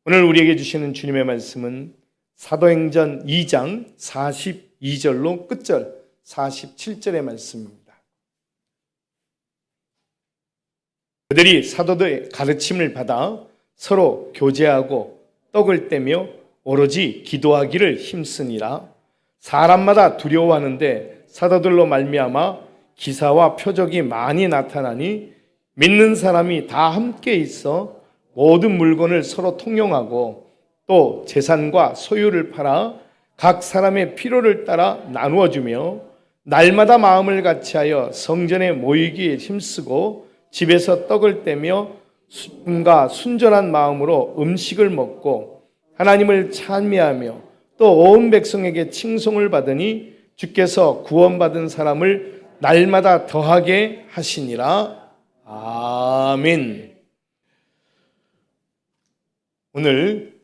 오늘 우리에게 주시는 주님의 말씀은 사도행전 2장 42절로 끝절 47절의 말씀입니다. 그들이 사도들의 가르침을 받아 서로 교제하고 떡을 떼며 오로지 기도하기를 힘쓰니라. 사람마다 두려워하는데 사도들로 말미암아 기사와 표적이 많이 나타나니 믿는 사람이 다 함께 있어 모든 물건을 서로 통용하고 또 재산과 소유를 팔아 각 사람의 필요를 따라 나누어 주며 날마다 마음을 같이하여 성전에 모이기에 힘쓰고 집에서 떡을 떼며 순과 순전한 마음으로 음식을 먹고 하나님을 찬미하며 또 온 백성에게 칭송을 받으니 주께서 구원받은 사람을 날마다 더하게 하시니라. 아멘. 오늘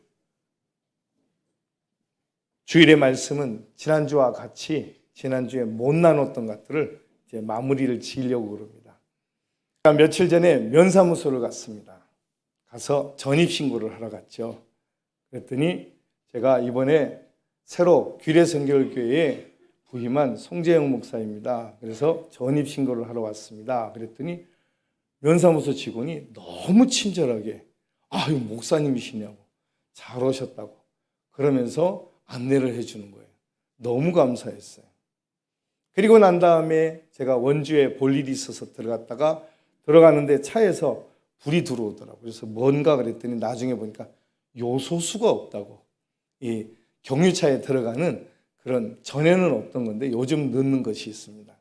주일의 말씀은 지난주와 같이 지난주에 못 나눴던 것들을 이제 마무리를 지으려고 그럽니다. 며칠 전에 면사무소를 갔습니다. 가서 전입신고를 하러 갔죠. 그랬더니 제가 이번에 새로 규례선결교회에 부임한 송재영 목사입니다. 그래서 전입신고를 하러 왔습니다. 그랬더니 면사무소 직원이 너무 친절하게 이거 목사님이시냐고 잘 오셨다고 그러면서 안내를 해주는 거예요. 너무 감사했어요. 그리고 난 다음에 제가 원주에 볼 일이 있어서 들어가는데 차에서 불이 들어오더라고요. 그래서 뭔가 그랬더니 나중에 보니까 요소수가 없다고. 이 경유차에 들어가는 그런 전에는 없던 건데 요즘 넣는 것이 있습니다.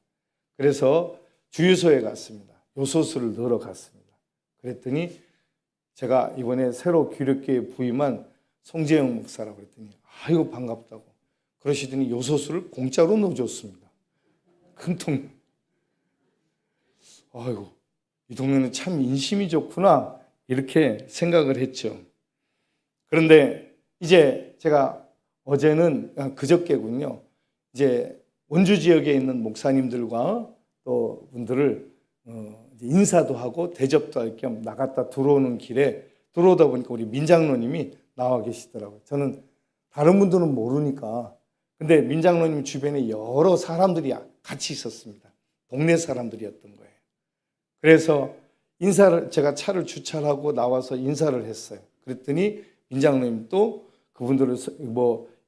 그래서 주유소에 갔습니다. 요소수를 넣으러 갔습니다. 그랬더니 제가 이번에 새로 규력교에 부임한 송재영 목사라고 그랬더니 아이고 반갑다고 그러시더니 요소수를 공짜로 넣어줬습니다. 큰 통. 아이고 이 동네는 참 인심이 좋구나 이렇게 생각을 했죠. 그런데 이제 제가 어제는 그저께군요. 이제 원주 지역에 있는 목사님들과 또 분들을 인사도 하고 대접도 할 겸 나갔다 들어오는 길에 들어오다 보니까 우리 민장로님이 나와 계시더라고요. 저는 다른 분들은 모르니까. 근데 민장로님 주변에 여러 사람들이 같이 있었습니다. 동네 사람들이었던 거예요. 그래서 제가 차를 주차하고 나와서 인사를 했어요. 그랬더니 민장로님 또 그분들을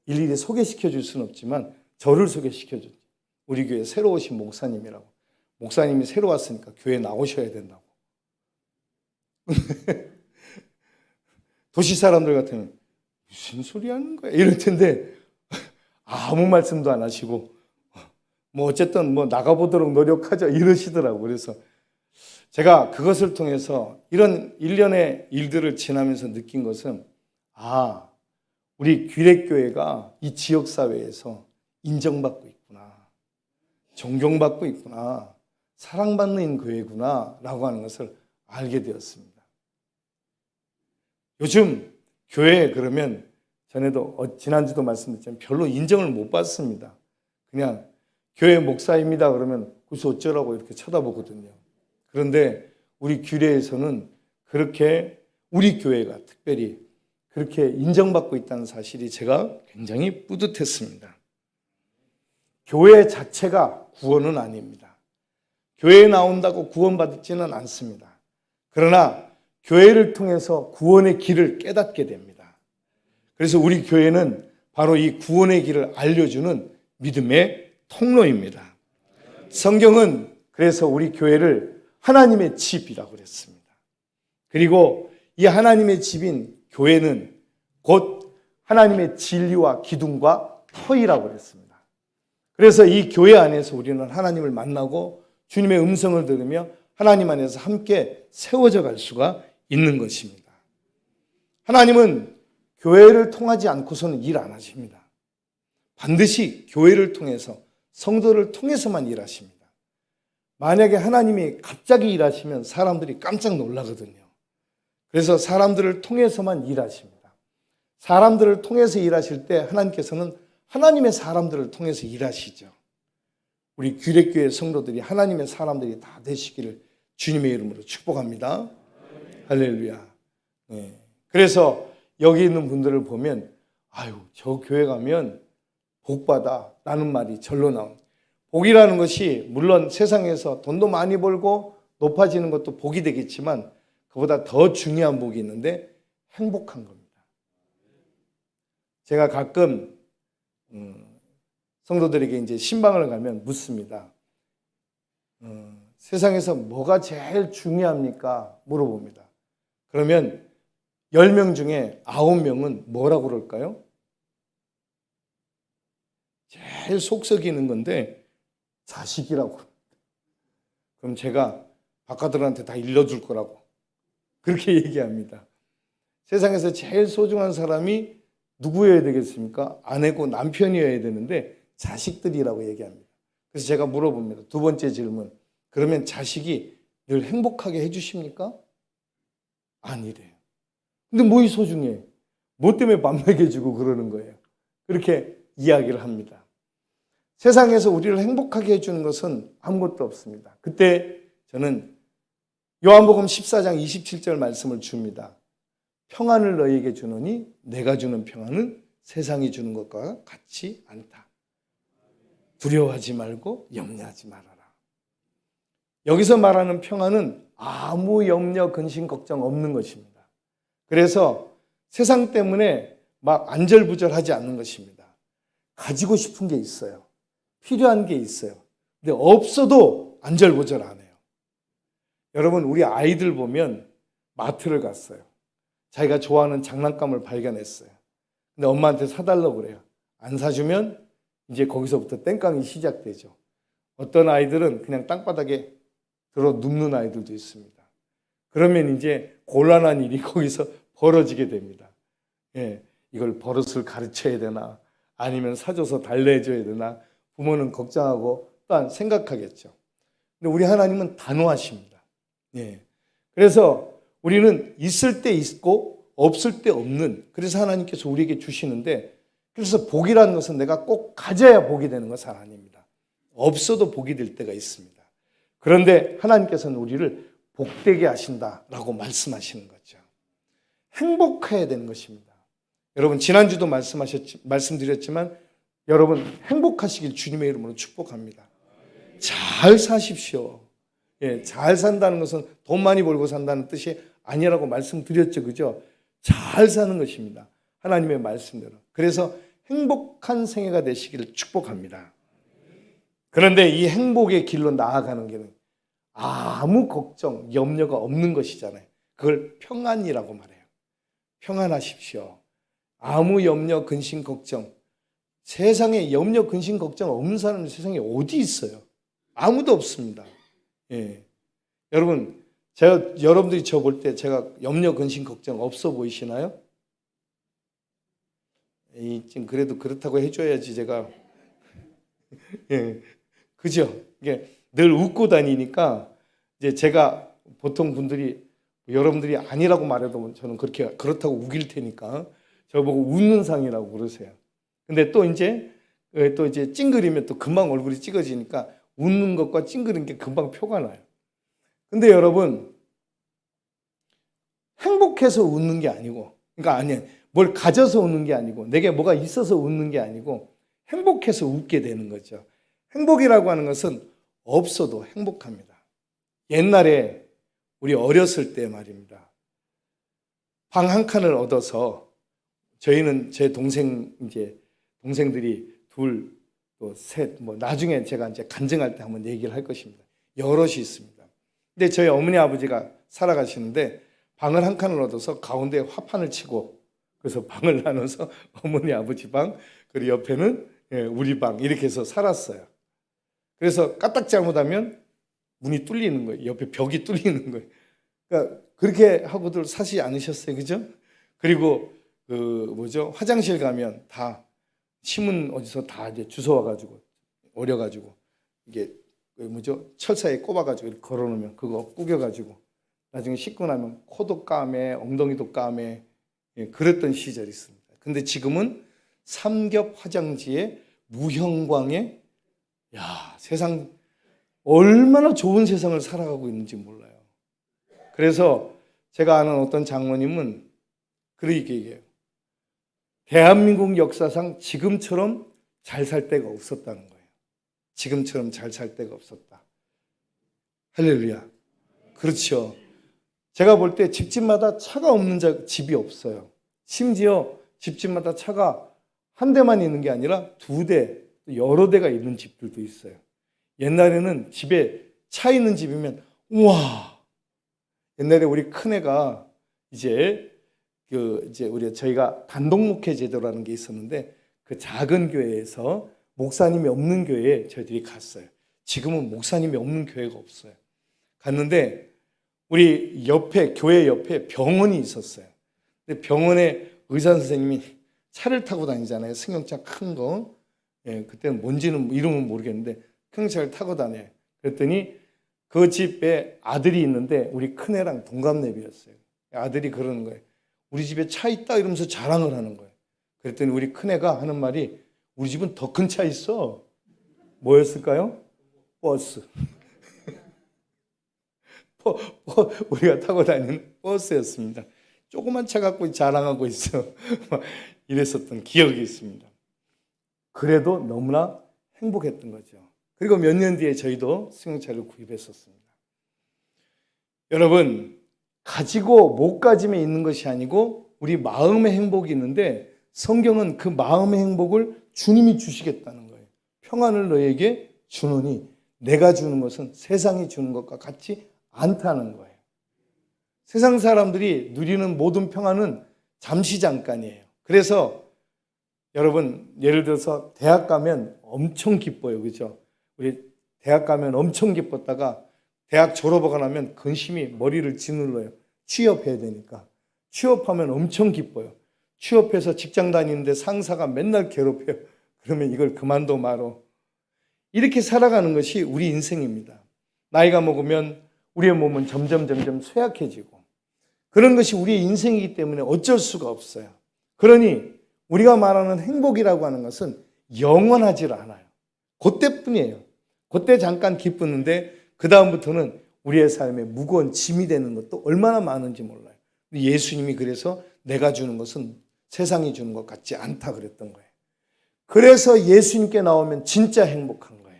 일일이 소개시켜 줄 수는 없지만 저를 소개시켜 줬죠. 우리 교회 새로 오신 목사님이라고. 목사님이 새로 왔으니까 교회 나오셔야 된다고. 도시 사람들 같으면 무슨 소리 하는 거야? 이럴 텐데 아무 말씀도 안 하시고 어쨌든 나가보도록 노력하자 이러시더라고요. 그래서 제가 그것을 통해서 이런 일련의 일들을 지나면서 느낀 것은 우리 규례교회가 이 지역사회에서 인정받고 있구나. 존경받고 있구나. 사랑받는 교회구나 라고 하는 것을 알게 되었습니다. 요즘 교회에 그러면 전에도 지난주도 말씀드렸지만 별로 인정을 못 받습니다. 그냥 교회 목사입니다 그러면 그래서 어쩌라고 이렇게 쳐다보거든요. 그런데 우리 규례에서는 그렇게 우리 교회가 특별히 그렇게 인정받고 있다는 사실이 제가 굉장히 뿌듯했습니다. 교회 자체가 구원은 아닙니다. 교회에 나온다고 구원받지는 않습니다. 그러나 교회를 통해서 구원의 길을 깨닫게 됩니다. 그래서 우리 교회는 바로 이 구원의 길을 알려주는 믿음의 통로입니다. 성경은 그래서 우리 교회를 하나님의 집이라고 그랬습니다. 그리고 이 하나님의 집인 교회는 곧 하나님의 진리와 기둥과 터이라고 그랬습니다. 그래서 이 교회 안에서 우리는 하나님을 만나고 주님의 음성을 들으며 하나님 안에서 함께 세워져 갈 수가 있는 것입니다. 하나님은 교회를 통하지 않고서는 일 안 하십니다. 반드시 교회를 통해서 성도를 통해서만 일하십니다. 만약에 하나님이 갑자기 일하시면 사람들이 깜짝 놀라거든요. 그래서 사람들을 통해서만 일하십니다. 사람들을 통해서 일하실 때 하나님께서는 하나님의 사람들을 통해서 일하시죠. 우리 규례교회 성도들이 하나님의 사람들이 다 되시기를 주님의 이름으로 축복합니다. 할렐루야. 네. 그래서 여기 있는 분들을 보면 아유, 저 교회 가면 복 받아 라는 말이 절로 나옵니다. 복이라는 것이 물론 세상에서 돈도 많이 벌고 높아지는 것도 복이 되겠지만 그보다 더 중요한 복이 있는데 행복한 겁니다. 제가 가끔 성도들에게 이제 신방을 가면 묻습니다. 세상에서 뭐가 제일 중요합니까? 물어봅니다. 그러면 10명 중에 9명은 뭐라고 그럴까요? 제일 속 썩이는 건데 자식이라고. 그럼 제가 바깥들한테 다 일러줄 거라고 그렇게 얘기합니다. 세상에서 제일 소중한 사람이 누구여야 되겠습니까? 아내고 남편이어야 되는데 자식들이라고 얘기합니다. 그래서 제가 물어봅니다. 두 번째 질문. 그러면 자식이 늘 행복하게 해주십니까? 아니래요. 근데 뭐이 소중해? 뭐 때문에 밥 먹여주고 그러는 거예요? 그렇게 이야기를 합니다. 세상에서 우리를 행복하게 해주는 것은 아무것도 없습니다. 그때 저는 요한복음 14장 27절 말씀을 줍니다. 평안을 너희에게 주노니 내가 주는 평안은 세상이 주는 것과 같지 않다. 두려워하지 말고 염려하지 말아라. 여기서 말하는 평안은 아무 염려, 근심, 걱정 없는 것입니다. 그래서 세상 때문에 막 안절부절하지 않는 것입니다. 가지고 싶은 게 있어요. 필요한 게 있어요. 근데 없어도 안절부절 안 해요. 여러분, 우리 아이들 보면 마트를 갔어요. 자기가 좋아하는 장난감을 발견했어요. 근데 엄마한테 사달라고 그래요. 안 사주면 이제 거기서부터 땡깡이 시작되죠. 어떤 아이들은 그냥 땅바닥에 들어 눕는 아이들도 있습니다. 그러면 이제 곤란한 일이 거기서 벌어지게 됩니다. 예, 이걸 버릇을 가르쳐야 되나 아니면 사줘서 달래줘야 되나 부모는 걱정하고 또한 생각하겠죠. 근데 우리 하나님은 단호하십니다. 예, 그래서 우리는 있을 때 있고 없을 때 없는, 그래서 하나님께서 우리에게 주시는데, 그래서 복이라는 것은 내가 꼭 가져야 복이 되는 것은 아닙니다. 없어도 복이 될 때가 있습니다. 그런데 하나님께서는 우리를 복되게 하신다라고 말씀하시는 거죠. 행복해야 되는 것입니다. 여러분, 지난주도 말씀드렸지만 여러분 행복하시길 주님의 이름으로 축복합니다. 잘 사십시오. 예, 잘 산다는 것은 돈 많이 벌고 산다는 뜻이 아니라고 말씀드렸죠. 그죠? 잘 사는 것입니다. 하나님의 말씀대로. 그래서 행복한 생애가 되시기를 축복합니다. 그런데 이 행복의 길로 나아가는 길은 아무 걱정, 염려가 없는 것이잖아요. 그걸 평안이라고 말해요. 평안하십시오. 아무 염려, 근심, 걱정. 세상에 염려, 근심, 걱정 없는 사람은 세상에 어디 있어요? 아무도 없습니다. 예. 여러분, 여러분들이 저 볼 때 제가 염려, 근심, 걱정 없어 보이시나요? 좀 그래도 그렇다고 해줘야지 제가. 예. 그죠? 이게 늘 웃고 다니니까 이제 제가 보통 분들이 여러분들이 아니라고 말해도 저는 그렇다고 우길 테니까 저보고 웃는 상이라고 그러세요. 근데 또 이제 찡그리면 또 금방 얼굴이 찌그러지니까 웃는 것과 찡그리는 게 금방 표가 나요. 근데 여러분, 행복해서 웃는 게 아니고, 그러니까 아니에요. 뭘 가져서 웃는 게 아니고, 내게 뭐가 있어서 웃는 게 아니고, 행복해서 웃게 되는 거죠. 행복이라고 하는 것은 없어도 행복합니다. 옛날에 우리 어렸을 때 말입니다. 방 한 칸을 얻어서 저희는 제 동생들이 둘, 또 셋, 나중에 제가 이제 간증할 때 한번 얘기를 할 것입니다. 여럿이 있습니다. 근데 저희 어머니 아버지가 살아가시는데 방을 한 칸을 얻어서 가운데 화판을 치고 그래서 방을 나눠서 어머니 아버지 방, 그리고 옆에는 우리 방 이렇게 해서 살았어요. 그래서 까딱 잘못하면 문이 뚫리는 거예요. 옆에 벽이 뚫리는 거예요. 그러니까 그렇게 하고들 사시지 않으셨어요, 그죠? 그리고 화장실 가면 다 신문 어디서 다 이제 주워와가지고 어려가지고 이게 철사에 꼽아가지고 이렇게 걸어놓으면 그거 구겨가지고 나중에 씻고 나면 코도 까매, 엉덩이도 까매, 그랬던 시절이 있습니다. 근데 지금은 삼겹 화장지에 무형광에 세상 얼마나 좋은 세상을 살아가고 있는지 몰라요. 그래서 제가 아는 어떤 장로님은 그렇게 얘기해요. 대한민국 역사상 지금처럼 잘 살 때가 없었다는 거예요. 지금처럼 잘 살 때가 없었다. 할렐루야. 그렇죠. 제가 볼 때 집집마다 차가 없는 집이 없어요. 심지어 집집마다 차가 한 대만 있는 게 아니라 두 대, 여러 대가 있는 집들도 있어요. 옛날에는 집에 차 있는 집이면 우와. 옛날에 우리 큰애가 이제 저희가 단독 목회 제도라는 게 있었는데 그 작은 교회에서 목사님이 없는 교회에 저희들이 갔어요. 지금은 목사님이 없는 교회가 없어요. 갔는데 우리 교회 옆에 병원이 있었어요. 근데 병원에 의사 선생님이 차를 타고 다니잖아요. 승용차 큰 거. 예, 그때는 뭔지는 이름은 모르겠는데 큰 차를 타고 다녀요. 그랬더니 그 집에 아들이 있는데 우리 큰애랑 동갑내비였어요. 아들이 그러는 거예요. 우리 집에 차 있다 이러면서 자랑을 하는 거예요. 그랬더니 우리 큰애가 하는 말이 우리 집은 더 큰 차 있어. 뭐였을까요? 버스. 우리가 타고 다니는 버스였습니다. 조그만 차 갖고 자랑하고 있어. 이랬었던 기억이 있습니다. 그래도 너무나 행복했던 거죠. 그리고 몇 년 뒤에 저희도 승용차를 구입했었습니다. 여러분, 가지고 못 가짐에 있는 것이 아니고 우리 마음의 행복이 있는데 성경은 그 마음의 행복을 주님이 주시겠다는 거예요. 평안을 너에게 주노니 내가 주는 것은 세상이 주는 것과 같지 않다는 거예요. 세상 사람들이 누리는 모든 평안은 잠시 잠깐이에요. 그래서 여러분 예를 들어서 대학 가면 엄청 기뻐요. 그죠? 우리 대학 가면 엄청 기뻤다가 대학 졸업하고 나면 근심이 머리를 짓눌러요. 취업해야 되니까. 취업하면 엄청 기뻐요. 취업해서 직장 다니는데 상사가 맨날 괴롭혀요. 그러면 이걸 그만둬 말어. 이렇게 살아가는 것이 우리 인생입니다. 나이가 먹으면 우리의 몸은 점점 쇠약해지고 그런 것이 우리의 인생이기 때문에 어쩔 수가 없어요. 그러니 우리가 말하는 행복이라고 하는 것은 영원하지 않아요. 그때뿐이에요. 그때 잠깐 기쁘는데 그 다음부터는 우리의 삶에 무거운 짐이 되는 것도 얼마나 많은지 몰라요. 예수님이 그래서 내가 주는 것은 세상이 주는 것 같지 않다 그랬던 거예요. 그래서 예수님께 나오면 진짜 행복한 거예요.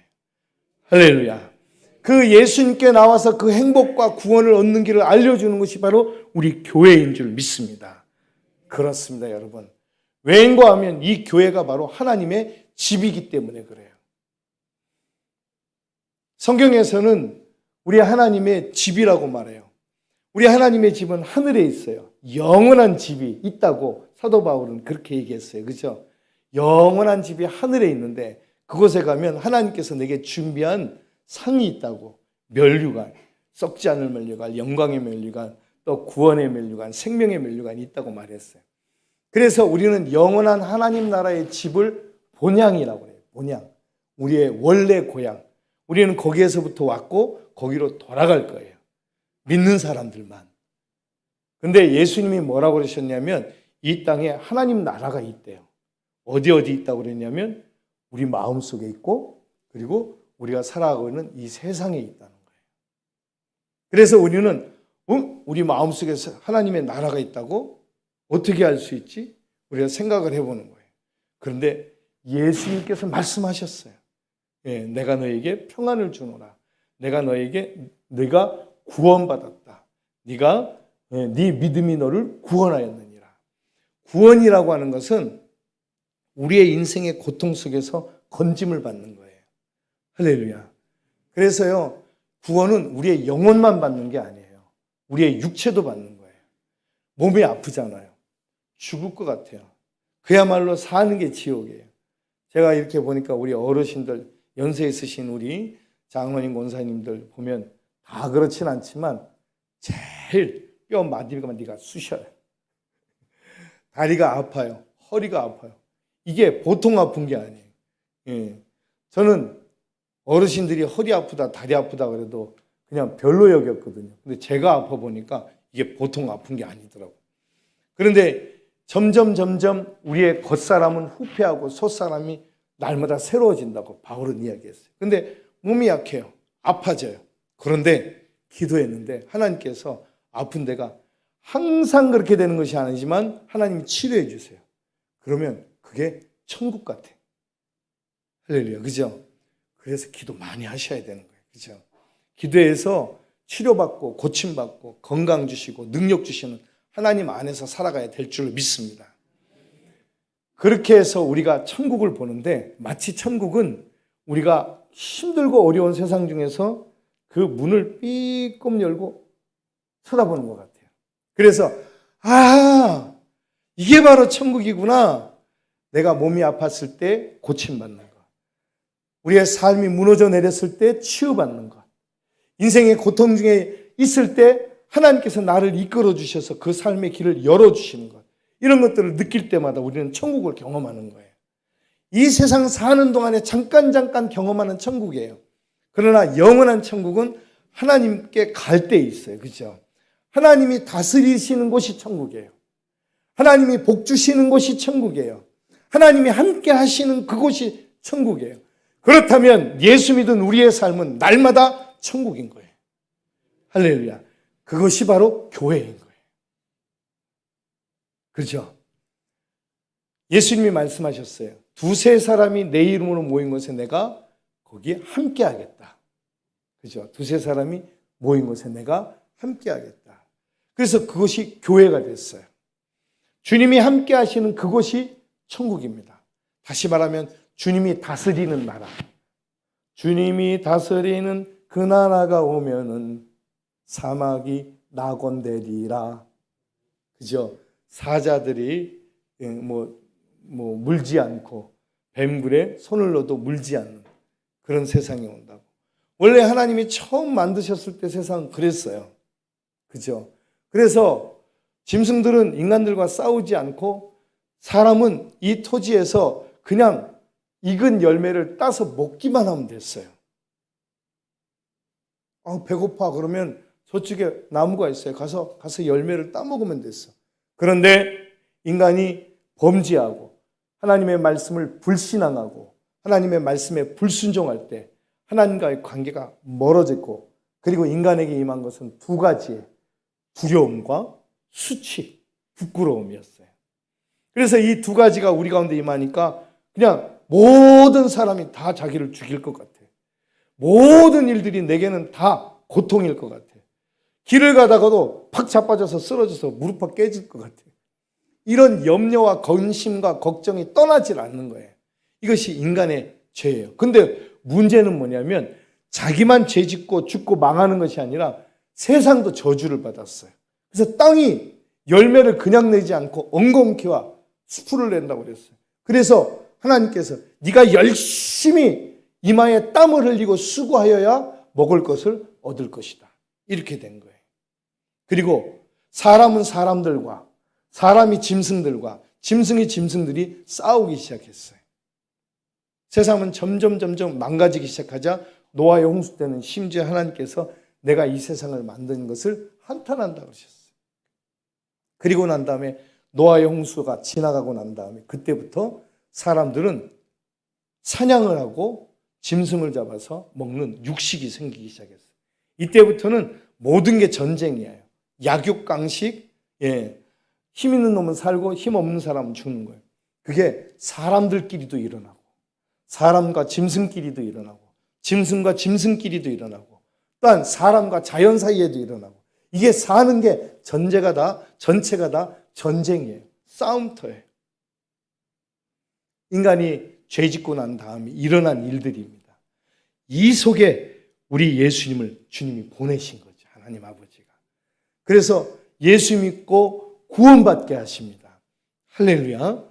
할렐루야. 그 예수님께 나와서 그 행복과 구원을 얻는 길을 알려주는 것이 바로 우리 교회인 줄 믿습니다. 그렇습니다, 여러분. 왜인가 하면 이 교회가 바로 하나님의 집이기 때문에 그래요. 성경에서는 우리 하나님의 집이라고 말해요. 우리 하나님의 집은 하늘에 있어요. 영원한 집이 있다고 사도 바울은 그렇게 얘기했어요. 그렇죠? 영원한 집이 하늘에 있는데 그곳에 가면 하나님께서 내게 준비한 상이 있다고. 면류관, 썩지 않을 면류관, 영광의 면류관, 또 구원의 면류관, 생명의 면류관이 있다고 말했어요. 그래서 우리는 영원한 하나님 나라의 집을 본향이라고 해요. 본향. 우리의 원래 고향. 우리는 거기에서부터 왔고 거기로 돌아갈 거예요. 믿는 사람들만. 근데 예수님이 뭐라고 그러셨냐면 이 땅에 하나님 나라가 있대요. 어디 있다고 그랬냐면 우리 마음속에 있고 그리고 우리가 살아가고 있는 이 세상에 있다는 거예요. 그래서 우리는 우리 마음속에 하나님의 나라가 있다고 어떻게 알 수 있지? 우리가 생각을 해보는 거예요. 그런데 예수님께서 말씀하셨어요. 예, 내가 너에게 평안을 주노라. 네가 구원받았다. 네 믿음이 너를 구원하였느니라. 구원이라고 하는 것은 우리의 인생의 고통 속에서 건짐을 받는 거예요. 할렐루야. 그래서요, 구원은 우리의 영혼만 받는 게 아니에요. 우리의 육체도 받는 거예요. 몸이 아프잖아요. 죽을 것 같아요. 그야말로 사는 게 지옥이에요. 제가 이렇게 보니까 우리 어르신들, 연세 있으신 우리 장로님, 권사님들 보면 다 그렇진 않지만 제일 뼈 마디가 쑤셔요. 다리가 아파요. 허리가 아파요. 이게 보통 아픈 게 아니에요. 예. 저는 어르신들이 허리 아프다, 다리 아프다 그래도 그냥 별로 여겼거든요. 근데 제가 아파 보니까 이게 보통 아픈 게 아니더라고요. 그런데 점점 우리의 겉사람은 후패하고 속사람이 날마다 새로워진다고 바울은 이야기했어요. 근데 몸이 약해요. 아파져요. 그런데 기도했는데 하나님께서 아픈 데가 항상 그렇게 되는 것이 아니지만 하나님이 치료해 주세요. 그러면 그게 천국 같아. 할렐루야. 그죠? 그래서 기도 많이 하셔야 되는 거예요. 그죠? 기도해서 치료받고 고침받고 건강 주시고 능력 주시는 하나님 안에서 살아가야 될 줄로 믿습니다. 그렇게 해서 우리가 천국을 보는데 마치 천국은 우리가 힘들고 어려운 세상 중에서 그 문을 삐끔 열고 쳐다보는 것 같아요. 그래서 이게 바로 천국이구나. 내가 몸이 아팠을 때 고침받는 것, 우리의 삶이 무너져 내렸을 때 치유받는 것, 인생의 고통 중에 있을 때 하나님께서 나를 이끌어 주셔서 그 삶의 길을 열어주시는 것, 이런 것들을 느낄 때마다 우리는 천국을 경험하는 거예요. 이 세상 사는 동안에 잠깐 경험하는 천국이에요. 그러나 영원한 천국은 하나님께 갈 때 있어요. 그렇죠? 하나님이 다스리시는 곳이 천국이에요. 하나님이 복 주시는 곳이 천국이에요. 하나님이 함께 하시는 그곳이 천국이에요. 그렇다면 예수 믿은 우리의 삶은 날마다 천국인 거예요. 할렐루야. 그것이 바로 교회인 거예요. 그렇죠? 예수님이 말씀하셨어요. 두세 사람이 내 이름으로 모인 곳에 내가 거기에 함께 하겠다. 그죠? 두세 사람이 모인 곳에 내가 함께 하겠다. 그래서 그것이 교회가 됐어요. 주님이 함께 하시는 그곳이 천국입니다. 다시 말하면 주님이 다스리는 나라. 주님이 다스리는 그 나라가 오면은 사막이 낙원되리라. 그죠? 사자들이 물지 않고 뱀굴에 손을 넣어도 물지 않는 그런 세상이 온다고. 원래 하나님이 처음 만드셨을 때 세상은 그랬어요. 그죠? 그래서 짐승들은 인간들과 싸우지 않고 사람은 이 토지에서 그냥 익은 열매를 따서 먹기만 하면 됐어요. 배고파 그러면 저쪽에 나무가 있어요. 가서 열매를 따먹으면 됐어. 그런데 인간이 범죄하고 하나님의 말씀을 불신앙하고 하나님의 말씀에 불순종할 때 하나님과의 관계가 멀어졌고, 그리고 인간에게 임한 것은 두 가지의 두려움과 수치, 부끄러움이었어요. 그래서 이 두 가지가 우리 가운데 임하니까 그냥 모든 사람이 다 자기를 죽일 것 같아. 모든 일들이 내게는 다 고통일 것 같아. 길을 가다가도 팍 자빠져서 쓰러져서 무릎 깨질 것 같아. 이런 염려와 근심과 걱정이 떠나질 않는 거예요. 이것이 인간의 죄예요. 근데 문제는 뭐냐면 자기만 죄 짓고 죽고 망하는 것이 아니라 세상도 저주를 받았어요. 그래서 땅이 열매를 그냥 내지 않고 엉겅퀴와 수풀을 낸다고 그랬어요. 그래서 하나님께서 네가 열심히 이마에 땀을 흘리고 수고하여야 먹을 것을 얻을 것이다. 이렇게 된 거예요. 그리고 사람은 사람들과, 사람이 짐승들과, 짐승이 짐승들이 싸우기 시작했어요. 세상은 점점 망가지기 시작하자 노아의 홍수 때는 심지어 하나님께서 내가 이 세상을 만든 것을 한탄한다고 하셨어요. 그리고 난 다음에 노아의 홍수가 지나가고 난 다음에 그때부터 사람들은 사냥을 하고 짐승을 잡아서 먹는 육식이 생기기 시작했어요. 이때부터는 모든 게 전쟁이에요. 약육강식, 힘 있는 놈은 살고 힘 없는 사람은 죽는 거예요. 그게 사람들끼리도 일어나고 사람과 짐승끼리도 일어나고 짐승과 짐승끼리도 일어나고 또한 사람과 자연 사이에도 일어나고, 이게 사는 게 전체가 다 전쟁이에요. 싸움터예요. 인간이 죄 짓고 난 다음에 일어난 일들입니다. 이 속에 우리 예수님을 주님이 보내신 거죠. 하나님 아버지가. 그래서 예수 믿고 구원받게 하십니다. 할렐루야.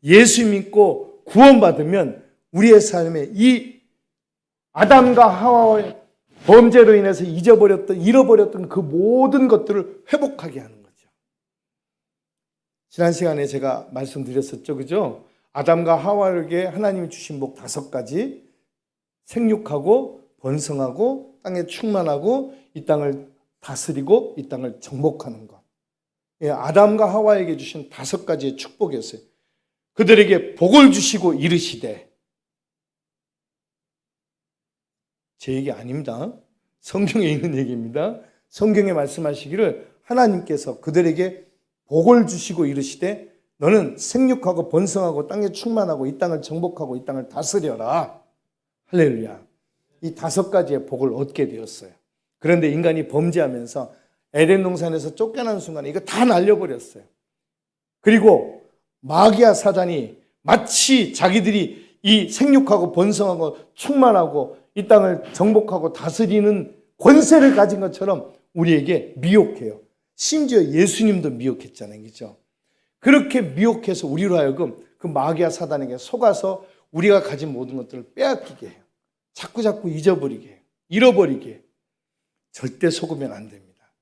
예수 믿고 구원받으면 우리의 삶에 이 아담과 하와의 범죄로 인해서 잃어버렸던 그 모든 것들을 회복하게 하는 거죠. 지난 시간에 제가 말씀드렸었죠. 그죠? 아담과 하와에게 하나님이 주신 복 5가지. 생육하고 번성하고 땅에 충만하고 이 땅을 다스리고 이 땅을 정복하는 것. 아담과 하와에게 주신 5가지의 축복이었어요. 그들에게 복을 주시고 이르시되, 제 얘기 아닙니다. 성경에 있는 얘기입니다. 성경에 말씀하시기를 하나님께서 그들에게 복을 주시고 이르시되 너는 생육하고 번성하고 땅에 충만하고 이 땅을 정복하고 이 땅을 다스려라. 할렐루야. 이 5가지의 복을 얻게 되었어요. 그런데 인간이 범죄하면서 에덴 동산에서 쫓겨난 순간에 이거 다 날려버렸어요. 그리고 마귀와 사단이 마치 자기들이 이 생육하고 번성하고 충만하고 이 땅을 정복하고 다스리는 권세를 가진 것처럼 우리에게 미혹해요. 심지어 예수님도 미혹했잖아요. 그렇죠? 그렇게 미혹해서 우리로 하여금 그 마귀와 사단에게 속아서 우리가 가진 모든 것들을 빼앗기게 해요. 자꾸 잊어버리게 해요. 잃어버리게 해요. 절대 속으면 안 됩니다.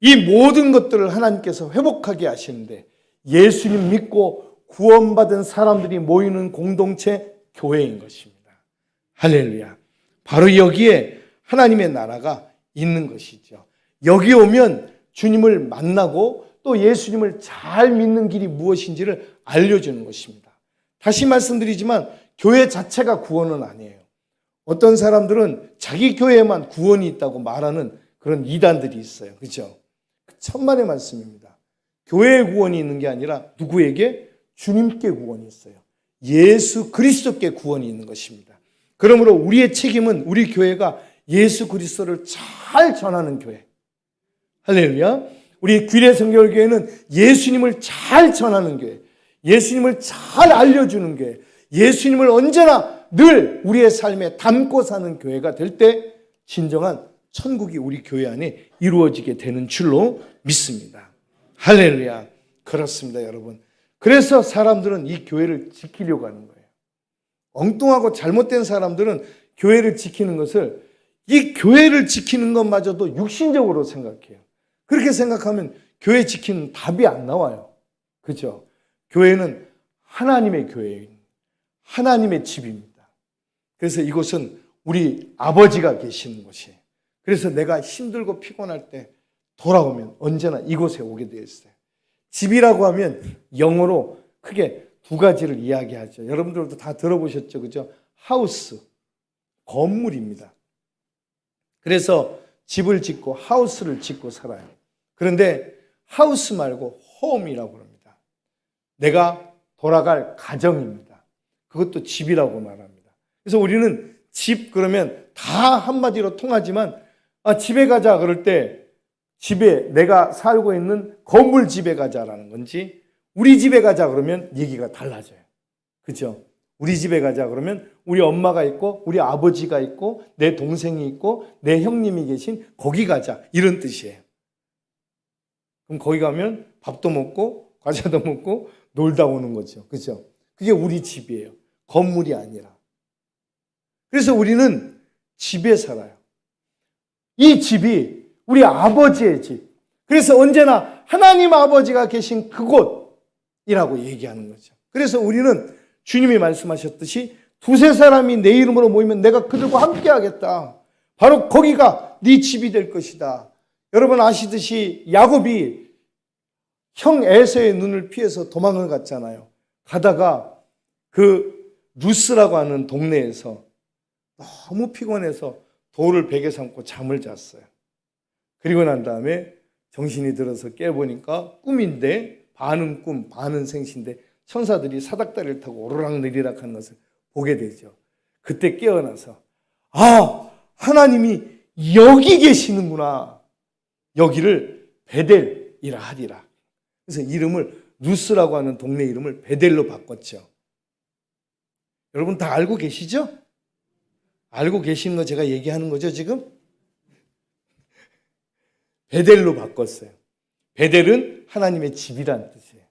이 모든 것들을 하나님께서 회복하게 하시는데 예수님 믿고 구원받은 사람들이 모이는 공동체 교회인 것입니다. 할렐루야. 바로 여기에 하나님의 나라가 있는 것이죠. 여기 오면 주님을 만나고 또 예수님을 잘 믿는 길이 무엇인지를 알려주는 것입니다. 다시 말씀드리지만 교회 자체가 구원은 아니에요. 어떤 사람들은 자기 교회에만 구원이 있다고 말하는 그런 이단들이 있어요. 그렇죠? 천만의 말씀입니다. 교회에 구원이 있는 게 아니라 누구에게? 주님께 구원이 있어요. 예수 그리스도께 구원이 있는 것입니다. 그러므로 우리의 책임은 우리 교회가 예수 그리스도를 잘 전하는 교회. 할렐루야. 우리 귀래 성결교회는 예수님을 잘 전하는 교회, 예수님을 잘 알려주는 교회, 예수님을 언제나 늘 우리의 삶에 담고 사는 교회가 될 때 진정한 천국이 우리 교회 안에 이루어지게 되는 줄로 믿습니다. 할렐루야. 그렇습니다, 여러분. 그래서 사람들은 이 교회를 지키려고 하는 거예요. 엉뚱하고 잘못된 사람들은 교회를 지키는 것을, 이 교회를 지키는 것마저도 육신적으로 생각해요. 그렇게 생각하면 교회 지키는 답이 안 나와요. 그렇죠? 교회는 하나님의 교회예요. 하나님의 집입니다. 그래서 이곳은 우리 아버지가 계시는 곳이에요. 그래서 내가 힘들고 피곤할 때 돌아오면 언제나 이곳에 오게 되어 있어요. 집이라고 하면 영어로 크게 2가지를 이야기하죠. 여러분들도 다 들어보셨죠? 그죠? 하우스, 건물입니다. 그래서 집을 짓고 하우스를 짓고 살아요. 그런데 하우스 말고 홈이라고 합니다. 내가 돌아갈 가정입니다. 그것도 집이라고 말합니다. 그래서 우리는 집 그러면 다 한마디로 통하지만 집에 가자 그럴 때 집에 내가 살고 있는 건물 집에 가자라는 건지 우리 집에 가자 그러면 얘기가 달라져요. 그렇죠? 우리 집에 가자 그러면 우리 엄마가 있고 우리 아버지가 있고 내 동생이 있고 내 형님이 계신 거기 가자 이런 뜻이에요. 그럼 거기 가면 밥도 먹고 과자도 먹고 놀다 오는 거죠. 그렇죠? 그게 우리 집이에요. 건물이 아니라. 그래서 우리는 집에 살아요. 이 집이 우리 아버지의 집. 그래서 언제나 하나님 아버지가 계신 그곳이라고 얘기하는 거죠. 그래서 우리는 주님이 말씀하셨듯이 2-3 사람이 내 이름으로 모이면 내가 그들과 함께 하겠다. 바로 거기가 네 집이 될 것이다. 여러분 아시듯이 야곱이 형 에서의 눈을 피해서 도망을 갔잖아요. 가다가 그 루스라고 하는 동네에서 너무 피곤해서 돌을 베개 삼고 잠을 잤어요. 그리고 난 다음에 정신이 들어서 깨보니까 꿈인데 반은 꿈, 반은 생시인데 천사들이 사닥다리를 타고 오르락 내리락 하는 것을 보게 되죠. 그때 깨어나서 하나님이 여기 계시는구나. 여기를 베델이라 하리라. 그래서 이름을 루스라고 하는 동네 이름을 베델로 바꿨죠. 여러분 다 알고 계시죠? 알고 계시는 거 제가 얘기하는 거죠 지금? 베델로 바꿨어요. 베델은 하나님의 집이라는 뜻이에요.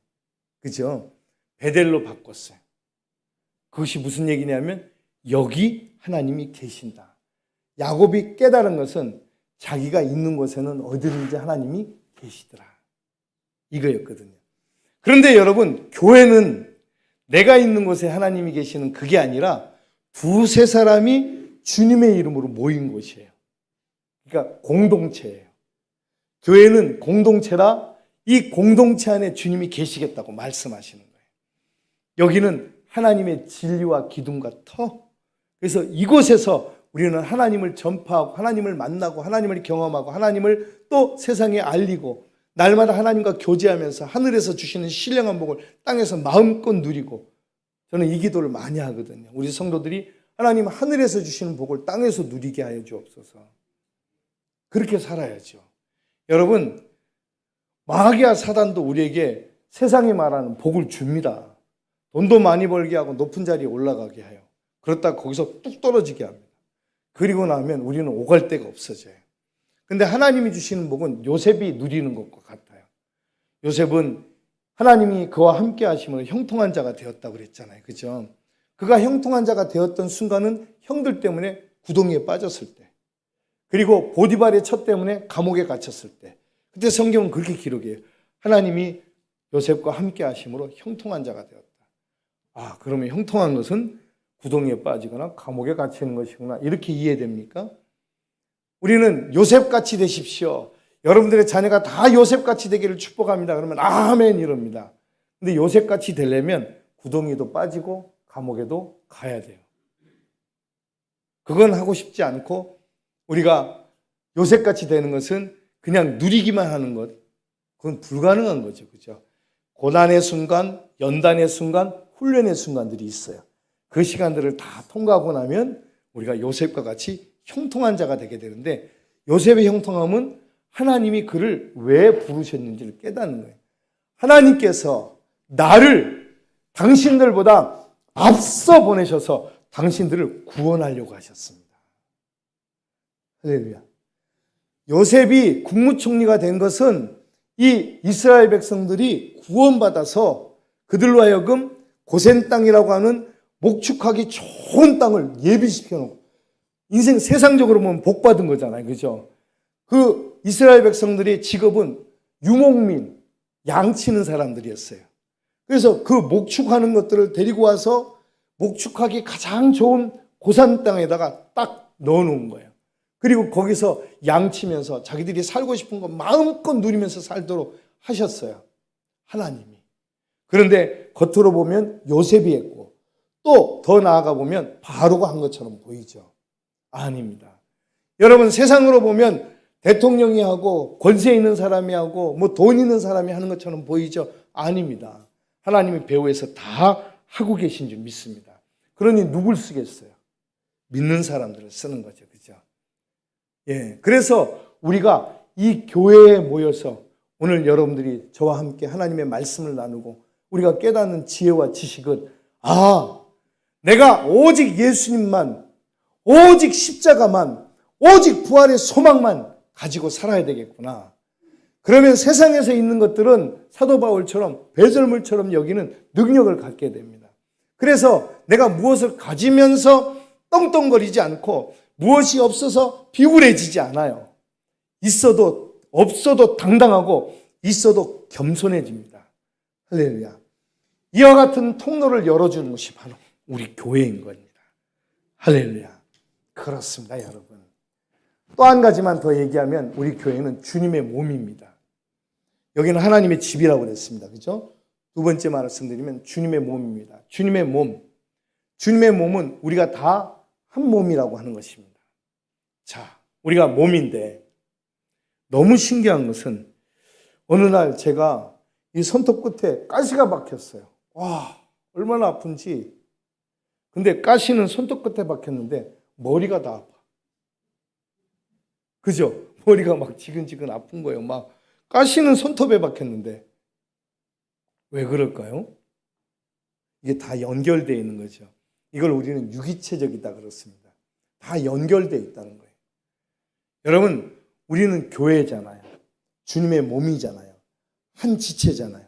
그죠? 베델로 바꿨어요. 그것이 무슨 얘기냐면 여기 하나님이 계신다. 야곱이 깨달은 것은 자기가 있는 곳에는 어디든지 하나님이 계시더라. 이거였거든요. 그런데 여러분 교회는 내가 있는 곳에 하나님이 계시는 그게 아니라 2-3 사람이 주님의 이름으로 모인 곳이에요. 그러니까 공동체예요. 교회는 공동체라 이 공동체 안에 주님이 계시겠다고 말씀하시는 거예요. 여기는 하나님의 진리와 기둥과 터. 그래서 이곳에서 우리는 하나님을 전파하고 하나님을 만나고 하나님을 경험하고 하나님을 또 세상에 알리고 날마다 하나님과 교제하면서 하늘에서 주시는 신령한 복을 땅에서 마음껏 누리고, 저는 이 기도를 많이 하거든요. 우리 성도들이 하나님 하늘에서 주시는 복을 땅에서 누리게 하여 주옵소서. 그렇게 살아야죠. 여러분, 마귀와 사단도 우리에게 세상이 말하는 복을 줍니다. 돈도 많이 벌게 하고 높은 자리에 올라가게 해요. 그렇다가 거기서 뚝 떨어지게 합니다. 그리고 나면 우리는 오갈 데가 없어져요. 근데 하나님이 주시는 복은 요셉이 누리는 것과 같아요. 요셉은 하나님이 그와 함께 하심으로 형통한 자가 되었다고 그랬잖아요. 그죠? 그가 형통한 자가 되었던 순간은 형들 때문에 구덩이에 빠졌을 때, 그리고 보디발의 첫 때문에 감옥에 갇혔을 때, 그때 성경은 그렇게 기록해요. 하나님이 요셉과 함께 하심으로 형통한 자가 되었다. 아, 그러면 형통한 것은 구덩이에 빠지거나 감옥에 갇히는 것이구나, 이렇게 이해됩니까? 우리는 요셉같이 되십시오. 여러분들의 자녀가 다 요셉같이 되기를 축복합니다. 그러면 아멘 이럽니다. 근데 요셉같이 되려면 구덩이도 빠지고 감옥에도 가야 돼요. 그건 하고 싶지 않고, 우리가 요셉같이 되는 것은 그냥 누리기만 하는 것, 그건 불가능한 거죠. 그죠? 고난의 순간, 연단의 순간, 훈련의 순간들이 있어요. 그 시간들을 다 통과하고 나면 우리가 요셉과 같이 형통한 자가 되게 되는데, 요셉의 형통함은 하나님이 그를 왜 부르셨는지를 깨닫는 거예요. 하나님께서 나를 당신들보다 앞서 보내셔서 당신들을 구원하려고 하셨습니다. 할렐루야. 요셉이 국무총리가 된 것은 이 이스라엘 백성들이 구원받아서 그들로 하여금 고센 땅이라고 하는 목축하기 좋은 땅을 예비시켜 놓고, 인생 세상적으로 보면 복 받은 거잖아요. 그죠? 그 이스라엘 백성들의 직업은 유목민, 양치는 사람들이었어요. 그래서 그 목축하는 것들을 데리고 와서 목축하기 가장 좋은 고산 땅에다가 딱 넣어 놓은 거예요. 그리고 거기서 양치면서 자기들이 살고 싶은 거 마음껏 누리면서 살도록 하셨어요. 하나님이. 그런데 겉으로 보면 요셉이 했고, 또 더 나아가 보면 바로가 한 것처럼 보이죠. 아닙니다. 여러분, 세상으로 보면 대통령이 하고 권세 있는 사람이 하고 뭐 돈 있는 사람이 하는 것처럼 보이죠. 아닙니다. 하나님이 배후에서 다 하고 계신 줄 믿습니다. 그러니 누굴 쓰겠어요? 믿는 사람들을 쓰는 거죠. 그죠? 예. 그래서 우리가 이 교회에 모여서 오늘 여러분들이 저와 함께 하나님의 말씀을 나누고 우리가 깨닫는 지혜와 지식은, 아, 내가 오직 예수님만, 오직 십자가만, 오직 부활의 소망만 가지고 살아야 되겠구나. 그러면 세상에서 있는 것들은 사도 바울처럼 배설물처럼 여기는 능력을 갖게 됩니다. 그래서 내가 무엇을 가지면서 떵떵거리지 않고 무엇이 없어서 비굴해지지 않아요. 있어도 없어도 당당하고 있어도 겸손해집니다. 할렐루야. 이와 같은 통로를 열어주는 것이 바로 우리 교회인 겁니다. 할렐루야. 그렇습니다, 여러분. 또 한 가지만 더 얘기하면 우리 교회는 주님의 몸입니다. 여기는 하나님의 집이라고 그랬습니다. 그죠? 두 번째 말씀드리면 주님의 몸입니다. 주님의 몸. 주님의 몸은 우리가 다 한 몸이라고 하는 것입니다. 자, 우리가 몸인데 너무 신기한 것은 어느 날 제가 이 손톱 끝에 가시가 박혔어요. 와, 얼마나 아픈지. 근데 가시는 손톱 끝에 박혔는데 머리가 다 아파. 그죠? 머리가 막 지근지근 아픈 거예요. 막 가시는 손톱에 박혔는데 왜 그럴까요? 이게 다 연결되어 있는 거죠. 이걸 우리는 유기체적이다 그렇습니다. 다 연결되어 있다는 거예요. 여러분, 우리는 교회잖아요. 주님의 몸이잖아요. 한 지체잖아요.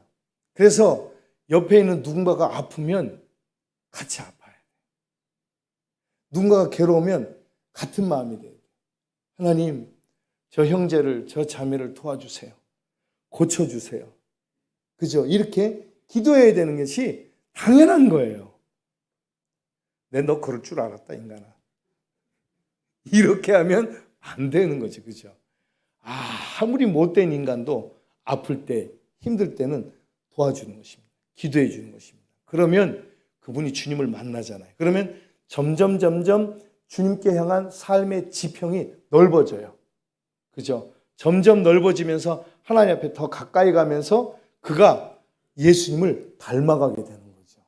그래서 옆에 있는 누군가가 아프면 같이 아파요. 누군가가 괴로우면 같은 마음이 돼요. 하나님, 저 형제를, 저 자매를 도와주세요. 고쳐주세요. 그죠? 이렇게 기도해야 되는 것이 당연한 거예요. 너 그럴 줄 알았다, 인간아. 이렇게 하면 안 되는 거죠. 그죠? 아무리 못된 인간도 아플 때, 힘들 때는 도와주는 것입니다. 기도해 주는 것입니다. 그러면 그분이 주님을 만나잖아요. 그러면 점점 주님께 향한 삶의 지평이 넓어져요. 그죠? 점점 넓어지면서 하나님 앞에 더 가까이 가면서 그가 예수님을 닮아가게 되는 거죠.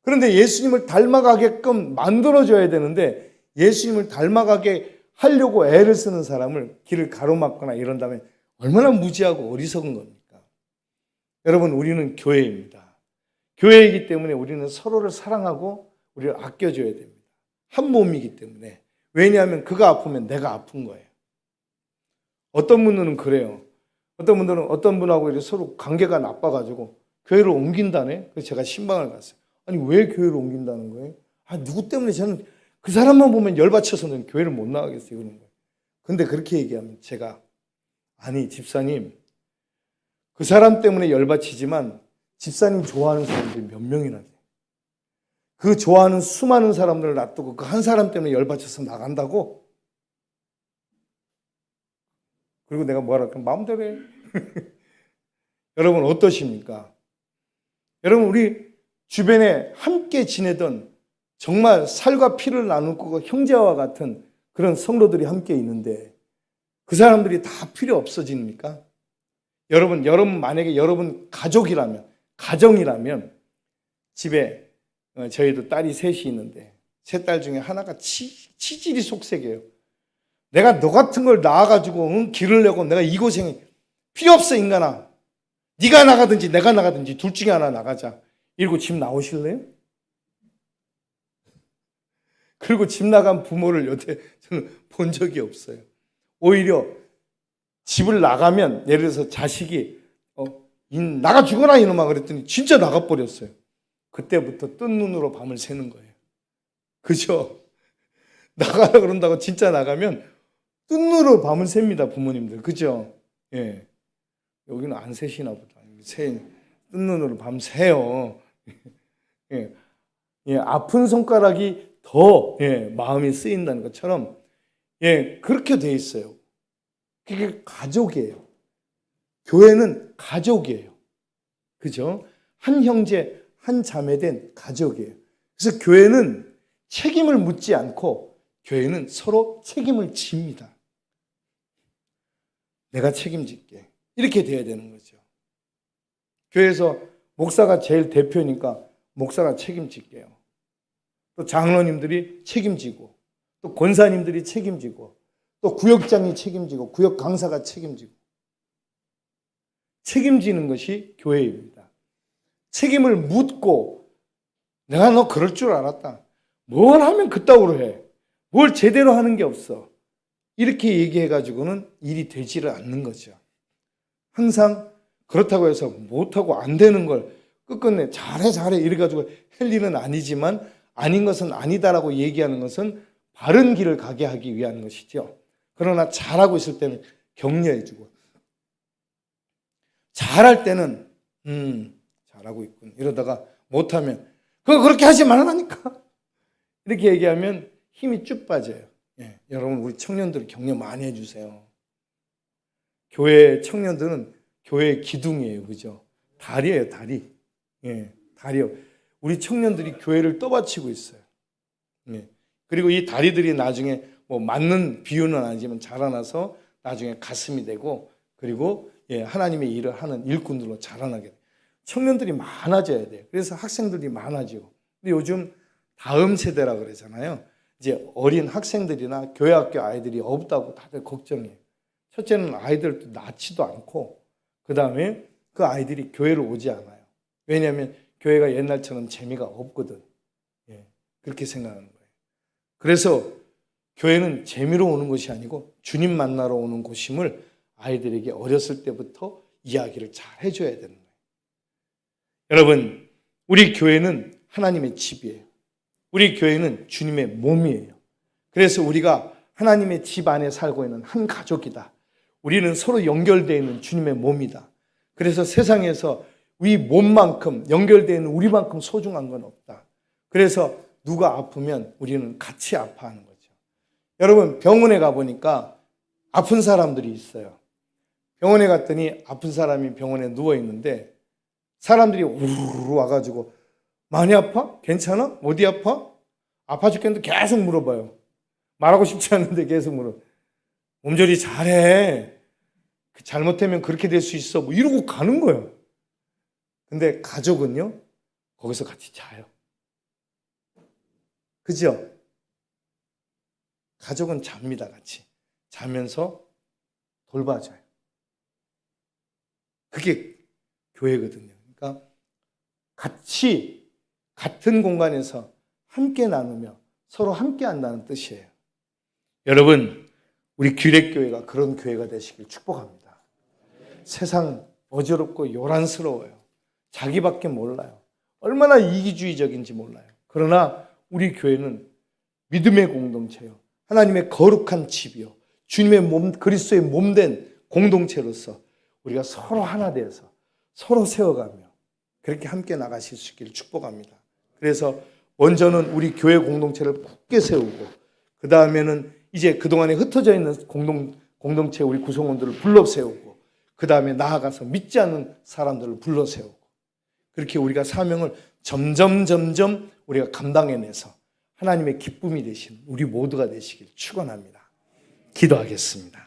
그런데 예수님을 닮아가게끔 만들어줘야 되는데 예수님을 닮아가게 하려고 애를 쓰는 사람을 길을 가로막거나 이런다면 얼마나 무지하고 어리석은 겁니까? 여러분, 우리는 교회입니다. 교회이기 때문에 우리는 서로를 사랑하고 우리를 아껴줘야 됩니다. 한 몸이기 때문에. 왜냐하면 그가 아프면 내가 아픈 거예요. 어떤 분들은 그래요. 어떤 분들은 어떤 분하고 이렇게 서로 관계가 나빠가지고 교회를 옮긴다네. 그래서 제가 신방을 갔어요. 아니, 왜 교회를 옮긴다는 거예요? 아, 누구 때문에 저는 그 사람만 보면 열받쳐서는 교회를 못 나가겠어요. 그런 거예요. 근데 그렇게 얘기하면 제가, 아니, 집사님, 그 사람 때문에 열받치지만 집사님 좋아하는 사람들이 몇 명이나 돼요. 그 좋아하는 수많은 사람들을 놔두고 그 한 사람 때문에 열받쳐서 나간다고? 그리고 내가 뭐라 할까? 마음대로 해. 여러분, 어떠십니까? 여러분, 우리 주변에 함께 지내던 정말 살과 피를 나누고 형제와 같은 그런 성도들이 함께 있는데 그 사람들이 다 필요 없어집니까? 여러분 만약에 여러분 가정이라면 집에 저희도 딸이 셋이 있는데 세 딸 중에 하나가 치질이 속색이에요. 내가 너 같은 걸 낳아가지고 길을 내고 내가 이 고생이 필요 없어, 인간아. 네가 나가든지 내가 나가든지 둘 중에 하나 나가자. 이러고 집 나오실래요? 그리고 집 나간 부모를 여태 저는 본 적이 없어요. 오히려 집을 나가면 예를 들어서 자식이 나가 죽어라 이놈아 그랬더니 진짜 나가버렸어요. 그때부터 뜬 눈으로 밤을 새는 거예요. 그죠? 나가라 그런다고 진짜 나가면 뜬 눈으로 밤을 셉니다, 부모님들. 그죠? 예. 여기는 안 새시나 보다. 뜬 눈으로 밤 새요. 예. 예. 아픈 손가락이 더 마음이 쓰인다는 것처럼 그렇게 돼 있어요. 그게 가족이에요. 교회는 가족이에요. 그죠? 한 형제, 한 자매 된 가족이에요. 그래서 교회는 책임을 묻지 않고 교회는 서로 책임을 집니다. 내가 책임질게. 이렇게 돼야 되는 거죠. 교회에서 목사가 제일 대표니까 목사가 책임질게요. 또 장로님들이 책임지고 또 권사님들이 책임지고 또 구역장이 책임지고 구역 강사가 책임지고 책임지는 것이 교회입니다. 책임을 묻고 내가 너 그럴 줄 알았다. 뭘 하면 그따구로 해. 뭘 제대로 하는 게 없어. 이렇게 얘기해가지고는 일이 되지를 않는 거죠. 항상 그렇다고 해서 못하고 안 되는 걸 끝끝내 잘해 이래가지고 할 일은 아니지만 아닌 것은 아니다라고 얘기하는 것은 바른 길을 가게 하기 위한 것이죠. 그러나 잘하고 있을 때는 격려해주고 잘할 때는 잘하고 있군 이러다가 못하면 그거 그렇게 하지 말라니까 이렇게 얘기하면 힘이 쭉 빠져요. 여러분 우리 청년들 격려 많이 해주세요. 교회 청년들은 교회의 기둥이에요. 그죠? 다리예요, 다리. 다리요. 우리 청년들이 교회를 떠받치고 있어요. 그리고 이 다리들이 나중에 뭐 맞는 비유는 아니지만 자라나서 나중에 가슴이 되고 그리고 하나님의 일을 하는 일꾼들로 자라나게 돼요. 청년들이 많아져야 돼요. 그래서 학생들이 많아지고. 근데 요즘 다음 세대라 그러잖아요. 이제 어린 학생들이나 교회학교 아이들이 없다고 다들 걱정해요. 첫째는 아이들도 낳지도 않고 그 다음에 그 아이들이 교회를 오지 않아요. 왜냐하면 교회가 옛날처럼 재미가 없거든. 그렇게 생각하는 거예요. 그래서 교회는 재미로 오는 것이 아니고 주님 만나러 오는 곳임을 아이들에게 어렸을 때부터 이야기를 잘 해줘야 되는 거예요. 여러분, 우리 교회는 하나님의 집이에요. 우리 교회는 주님의 몸이에요. 그래서 우리가 하나님의 집 안에 살고 있는 한 가족이다. 우리는 서로 연결되어 있는 주님의 몸이다. 그래서 세상에서 우리 몸만큼 연결되어 있는 우리만큼 소중한 건 없다. 그래서 누가 아프면 우리는 같이 아파하는 거죠. 여러분 병원에 가보니까 아픈 사람들이 있어요. 병원에 갔더니 아픈 사람이 병원에 누워있는데 사람들이 우르르 와가지고 많이 아파? 괜찮아? 어디 아파? 아파 죽겠는데 계속 물어봐요. 말하고 싶지 않은데 계속 물어. 몸조리 잘해. 잘못되면 그렇게 될 수 있어. 뭐 이러고 가는 거예요. 근데 가족은요, 거기서 같이 자요. 그죠? 가족은 잡니다, 같이. 자면서 돌봐줘요. 그게 교회거든요. 그러니까 같이 같은 공간에서 함께 나누며 서로 함께 한다는 뜻이에요. 여러분, 우리 규례교회가 그런 교회가 되시길 축복합니다. 세상 어지럽고 요란스러워요. 자기밖에 몰라요. 얼마나 이기주의적인지 몰라요. 그러나 우리 교회는 믿음의 공동체요, 하나님의 거룩한 집이요, 주님의 몸, 그리스도의 몸된 공동체로서 우리가 서로 하나 되어서 서로 세워가며 그렇게 함께 나가실 수 있기를 축복합니다. 그래서 먼저는 우리 교회 공동체를 굳게 세우고, 그 다음에는 이제 그동안에 흩어져 있는 공동체 우리 구성원들을 불러 세우고, 그 다음에 나아가서 믿지 않는 사람들을 불러 세우고, 그렇게 우리가 사명을 점점 우리가 감당해내서 하나님의 기쁨이 되신 우리 모두가 되시길 축원합니다. 기도하겠습니다.